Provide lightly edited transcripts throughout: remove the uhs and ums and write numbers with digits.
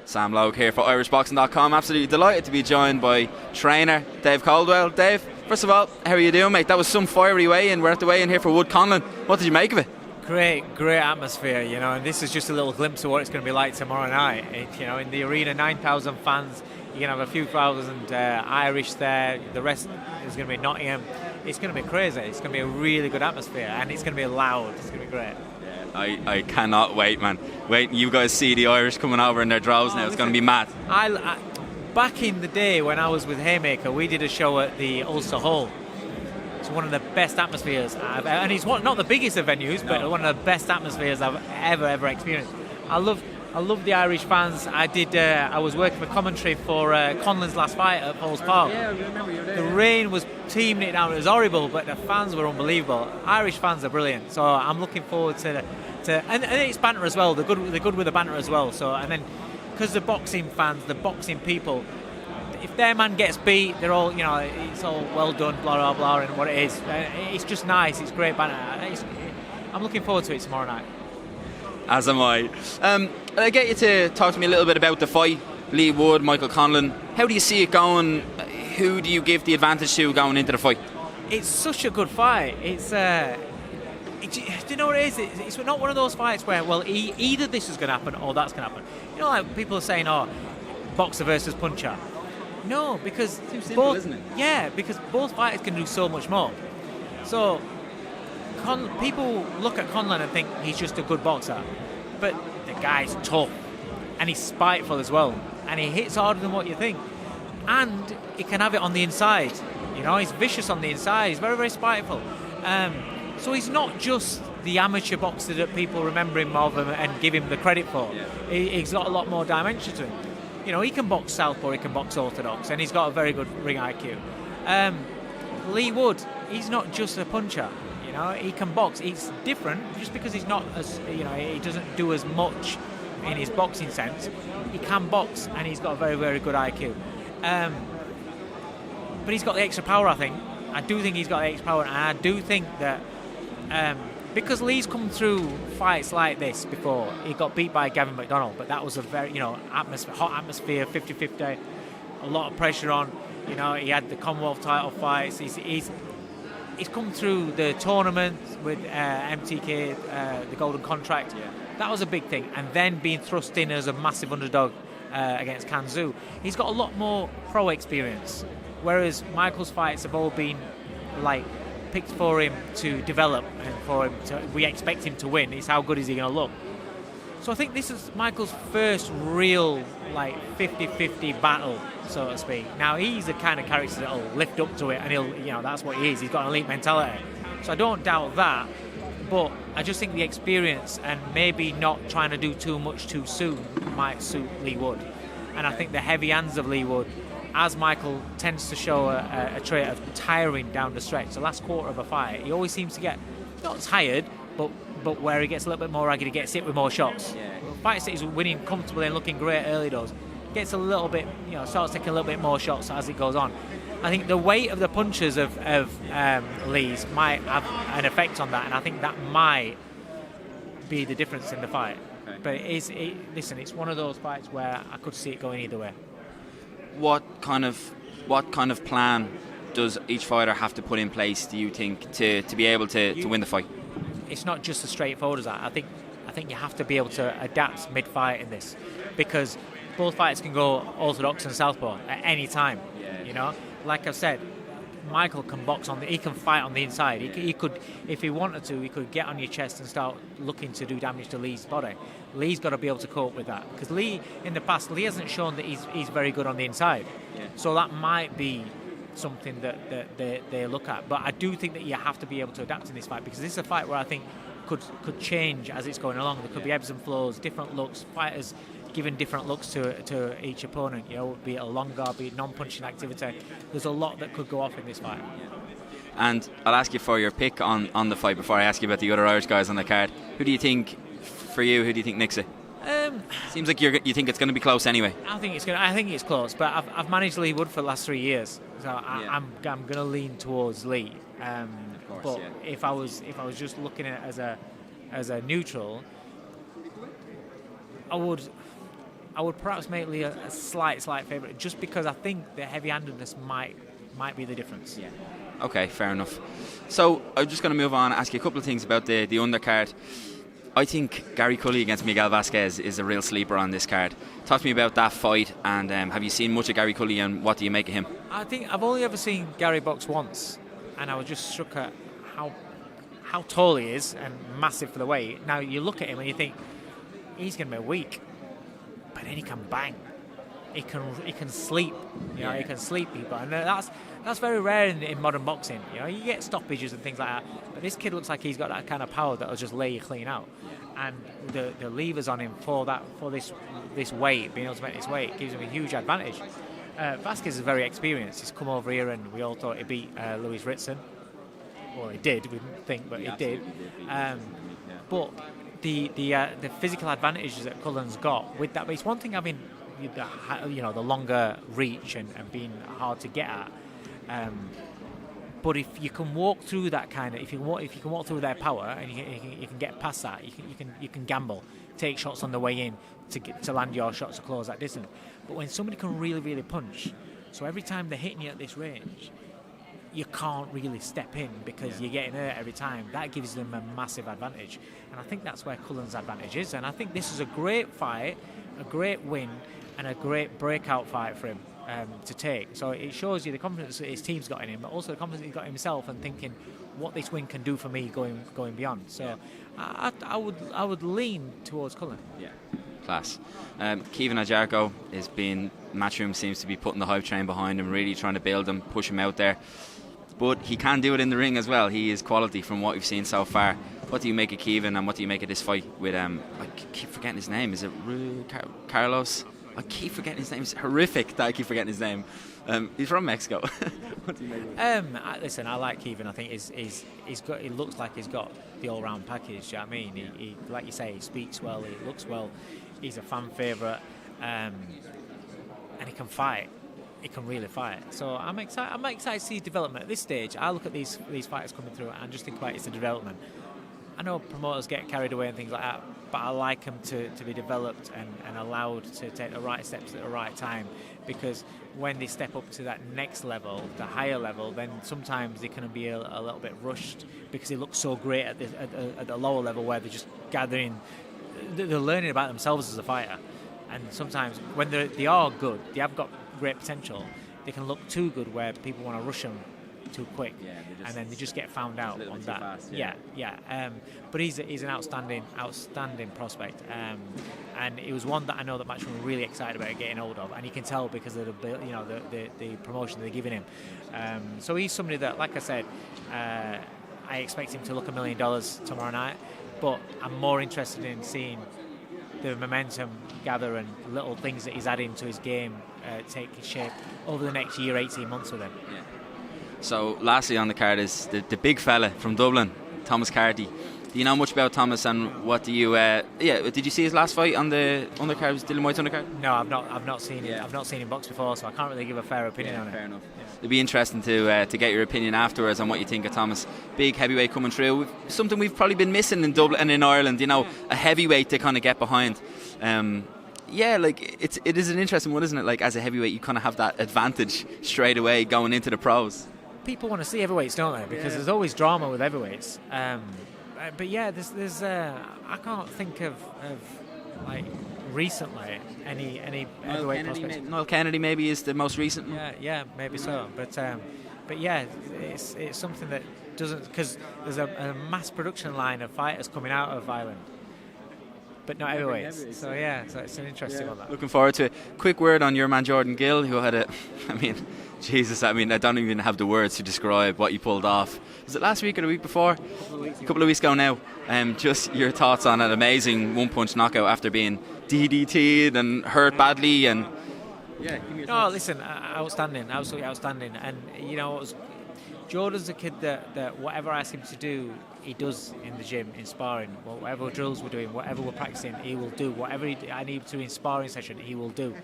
Sam Logue here for irishboxing.com. Absolutely delighted to be joined by trainer Dave Coldwell. Dave, first of all, how are you doing, mate? That was some fiery weigh-in. We're at the weigh-in here for Wood Conlan. What did you make of it? Great atmosphere, you know, and this is just a little glimpse of what it's going to be like tomorrow night. You know, in the arena, 9,000 fans, you can have a few thousand Irish there, the rest is going to be Nottingham. It's going to be crazy. It's going to be a really good atmosphere, and it's going to be loud. It's going to be great. I cannot wait, man. Wait, you guys see the Irish coming over in their droves now. It's going to be mad. Back in the day when I was with Haymaker, we did a show at the Ulster Hall. It's one of the best atmospheres and it's not the biggest of venues, but one of the best atmospheres I've ever experienced. I love the Irish fans. I was working for commentary for Conlan's last fight at Falls Park. Yeah, I remember you were there. The rain was teeming it down. It was horrible, but the fans were unbelievable. Irish fans are brilliant, so I'm looking forward to and it's banter as well. They're good with the banter as well. So, and then because the boxing fans, the boxing people, if their man gets beat, they're all, you know, it's all well done, blah blah blah, and what it is. It's just nice. It's great banter. I'm looking forward to it tomorrow night. As am I. I get you to talk to me a little bit about the fight. Leigh Wood, Michael Conlan. How do you see it going? Who do you give the advantage to going into the fight? It's such a good fight. Do you know what it is? It's not one of those fights where, well, either this is going to happen or that's going to happen. You know, like people are saying, oh, boxer versus puncher. No, because too simple, both, isn't it? Yeah, because both fighters can do so much more. So people look at Conlan and think he's just a good boxer, but the guy's tough and he's spiteful as well, and he hits harder than what you think, and he can have it on the inside. You know, he's vicious on the inside. He's very spiteful. So he's not just the amateur boxer that people remember him of and give him the credit for. Yeah. He's got a lot more dimension to him. You know, he can box southpaw, he can box orthodox, and he's got a very good ring IQ. Leigh Wood, he's not just a puncher. You know, he can box. He's different just because he's not as, you know, he doesn't do as much in his boxing sense. He can box, and he's got a very good IQ. But he's got the extra power, I think. I do think he's got the extra power, and I do think that because Leigh's come through fights like this before. He got beat by Gavin McDonald, but that was a very, you know, hot atmosphere, 50-50, a lot of pressure on. You know, he had the Commonwealth title fights. He's come through the tournament with MTK, the Golden Contract. Yeah. That was a big thing. And then being thrust in as a massive underdog against Kanzu. He's got a lot more pro experience, whereas Michael's fights have all been like picked for him to develop and for him to, we expect him to win. It's how good is he going to look. So I think this is Michael's first real like 50-50 battle, so to speak. Now he's the kind of character that'll lift up to it, and he'll, you know, that's what he is. He's got an elite mentality. So I don't doubt that, but I just think the experience and maybe not trying to do too much too soon might suit Leigh Wood. And I think the heavy hands of Leigh Wood, as Michael tends to show a trait of tiring down the stretch, the last quarter of a fight, he always seems to get not tired, but where he gets a little bit more ragged, he gets hit with more shots. Yeah. Fights that he's winning comfortably and looking great early does, gets a little bit, you know, starts taking a little bit more shots as it goes on. I think the weight of the punches of Leigh's might have an effect on that, and I think that might be the difference in the fight. Okay. But listen, it's one of those fights where I could see it going either way. What kind of plan does each fighter have to put in place, do you think, to be able to win the fight? It's not just as straightforward as that. I think you have to be able to adapt mid-fight in this, because both fighters can go orthodox and southpaw at any time. Yeah. You know, like I've said, Michael can box he can fight on the inside. He could, if he wanted to, he could get on your chest and start looking to do damage to Leigh's body. Leigh's got to be able to cope with that, because Leigh, in the past, Leigh hasn't shown that he's very good on the inside. Yeah. So that might be something that they look at. But I do think that you have to be able to adapt in this fight, because this is a fight where I think could change as it's going along. There could be ebbs and flows, different looks, fighters giving different looks to each opponent, you know, be it a long guard, be it non-punching activity. There's a lot that could go off in this fight. And I'll ask you for your pick on the fight before I ask you about the other Irish guys on the card. Who do you think nicks it? Seems like you think it's going to be close anyway. I think it's close, but I've managed Leigh Wood for the last 3 years, so I'm going to lean towards Leigh. Of course, but yeah. if I was just looking at it as a neutral, I would. I would perhaps make Leigh a slight favourite, just because I think the heavy-handedness might be the difference. Yeah. Okay, fair enough. So I'm just going to move on and ask you a couple of things about the undercard. I think Gary Culley against Miguel Vasquez is a real sleeper on this card. Talk to me about that fight, and have you seen much of Gary Culley, and what do you make of him? I think I've only ever seen Gary box once, and I was just struck at how tall he is and massive for the weight. Now you look at him and you think he's going to be weak, but then he can bang. He can sleep. He can sleep people, and that's very rare in modern boxing. You get stoppages and things like that, but this kid looks like he's got that kind of power that'll just lay you clean out. And the levers on him for this weight, being able to make this weight, gives him a huge advantage. Vasquez is very experienced. He's come over here, and we all thought he beat Louis Ritson. Well, he did. We didn't think, but he did. But the physical advantages that Cullen's got with that, but it's one thing having the longer reach and being hard to get at. But if you can walk through that if you can walk through their power, and you can get past that, you can gamble, take shots on the way in to land your shots to close that distance. But when somebody can really, really punch, so every time they're hitting you at this range, you can't really step in because you're getting hurt every time. That gives them a massive advantage, and I think that's where Cullen's advantage is. And I think this is a great fight, a great win, and a great breakout fight for him to take. So it shows you the confidence that his team's got in him, but also the confidence he's got in himself, and thinking what this win can do for me going beyond. So I would lean towards Cullen. Yeah, class. Kevin Agyarko is being Matchroom seems to be putting the hype train behind him, really trying to build him, push him out there. But he can do it in the ring as well. He is quality from what we've seen so far. What do you make of Kevin, and what do you make of this fight with I keep forgetting his name. Is it Carlos? I keep forgetting his name. It's horrific that I keep forgetting his name. He's from Mexico. What do you make of him? Listen, I like Kevin. I think he's got. He looks like he's got the all-round package. You know what I mean? He like you say, he speaks well. He looks well. He's a fan favourite, and he can fight. He can really fight. So I'm excited. I'm excited to see his development at this stage. I look at these fighters coming through and just think about it's the development. I know promoters get carried away and things like that, but I like them to be developed and allowed to take the right steps at the right time, because when they step up to that next level, the higher level, then sometimes they can be a little bit rushed because they look so great at the lower level where they're just gathering, they're learning about themselves as a fighter. And sometimes when they are good, they have got great potential, they can look too good where people want to rush them too quick, and then they just get found out on that. Fast, but he's an outstanding prospect, and it was one that I know that Matchroom were really excited about getting hold of, and you can tell because of the promotion they're giving him. So he's somebody that, like I said, I expect him to look $1 million tomorrow night, but I'm more interested in seeing the momentum gather and little things that he's adding to his game take shape over the next year, 18 months with him. Yeah. So lastly on the card is the big fella from Dublin, Thomas Carty. Do you know much about Thomas, and what do you did you see his last fight on the undercard? Was Dylan White's undercard? No, I've not seen him. I've not seen him box before, so I can't really give a fair opinion on it. Fair enough. It'd be interesting to get your opinion afterwards on what you think of Thomas. Big heavyweight coming through. Something we've probably been missing in Dublin and in Ireland, a heavyweight to kind of get behind. It is an interesting one, isn't it? Like, as a heavyweight, you kind of have that advantage straight away going into the pros. People want to see heavyweights, don't they? Because there's always drama with heavyweights. But yeah, there's I can't think of like recently any heavyweight prospects. Noel Kennedy maybe is the most recent one. Yeah, maybe so. But yeah, it's something that doesn't, because there's a mass production line of fighters coming out of Ireland, but not heavyweights. So it's an interesting one. Looking forward to it. Quick word on your man Jordan Gill, who had I don't even have the words to describe what you pulled off. Was it last week or the week before? A couple of weeks ago now. Just your thoughts on an amazing one-punch knockout after being DDT'd and hurt badly. And listen, outstanding, absolutely outstanding. And Jordan's a kid that whatever I ask him to do, he does in the gym, in sparring. Whatever drills we're doing, whatever we're practicing, he will do. Whatever I need to in sparring session, he will do.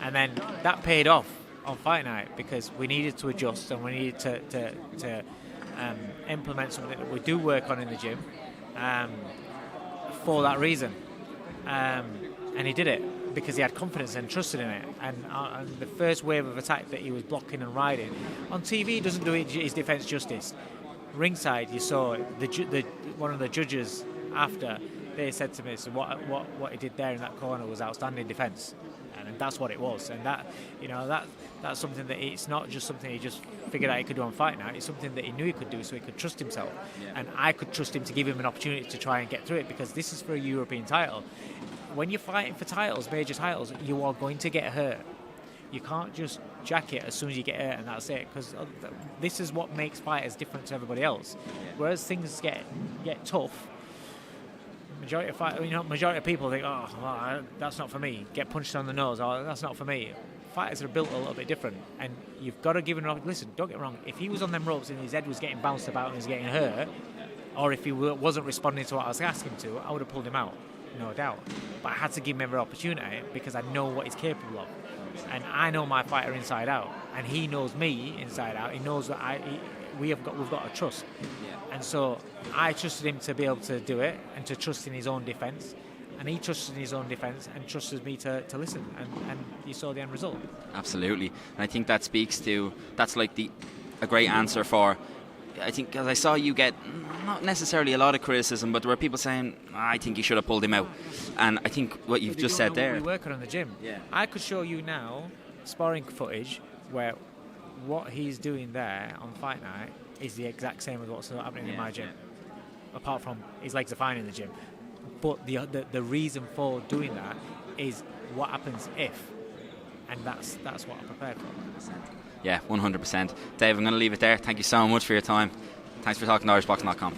And then that paid off on fight night, because we needed to adjust and we needed to implement something that we do work on in the gym for that reason. And he did it. because he had confidence and trusted in it. And the first wave of attack that he was blocking and riding on TV, he doesn't do his defence justice. Ringside, you saw one of the judges after, they said to me, so what he did there in that corner was outstanding defence, and that's what it was. And that's something that it's not just something he just figured out he could do on Fight Night. It's something that he knew he could do, so he could trust himself. And I could trust him to give him an opportunity to try and get through it, because this is for a European title. When you're fighting for titles, major titles, you are going to get hurt. You can't just jack it as soon as you get hurt and that's it, because this is what makes fighters different to everybody else. Whereas things get tough, majority of people think, oh, well, that's not for me. Get punched on the nose, oh, that's not for me. Fighters are built a little bit different, and you've got to give him. Listen, don't get me wrong. If he was on them ropes and his head was getting bounced about and he was getting hurt, or if he wasn't responding to what I was asking him to, I would have pulled him out, no doubt. But I had to give him every opportunity because I know what he's capable of. And I know my fighter inside out, and he knows me inside out. He knows that we've got to trust, and so I trusted him to be able to do it and to trust in his own defence, and he trusted in his own defence and trusted me to listen, and you saw the end result. Absolutely, and I think that speaks to that's like a great answer for. I think, as I saw you get not necessarily a lot of criticism, but there were people saying, I think you should have pulled him out. And I think what you've just said there. We work on in the gym. Yeah. I could show you now sparring footage where what he's doing there on Fight Night is the exact same as what's happening in my gym. Apart from his legs are fine in the gym. But the reason for doing that is what happens if. And that's what I'm prepared for. Yeah, 100%. Dave, I'm going to leave it there. Thank you so much for your time. Thanks for talking to IrishBoxing.com.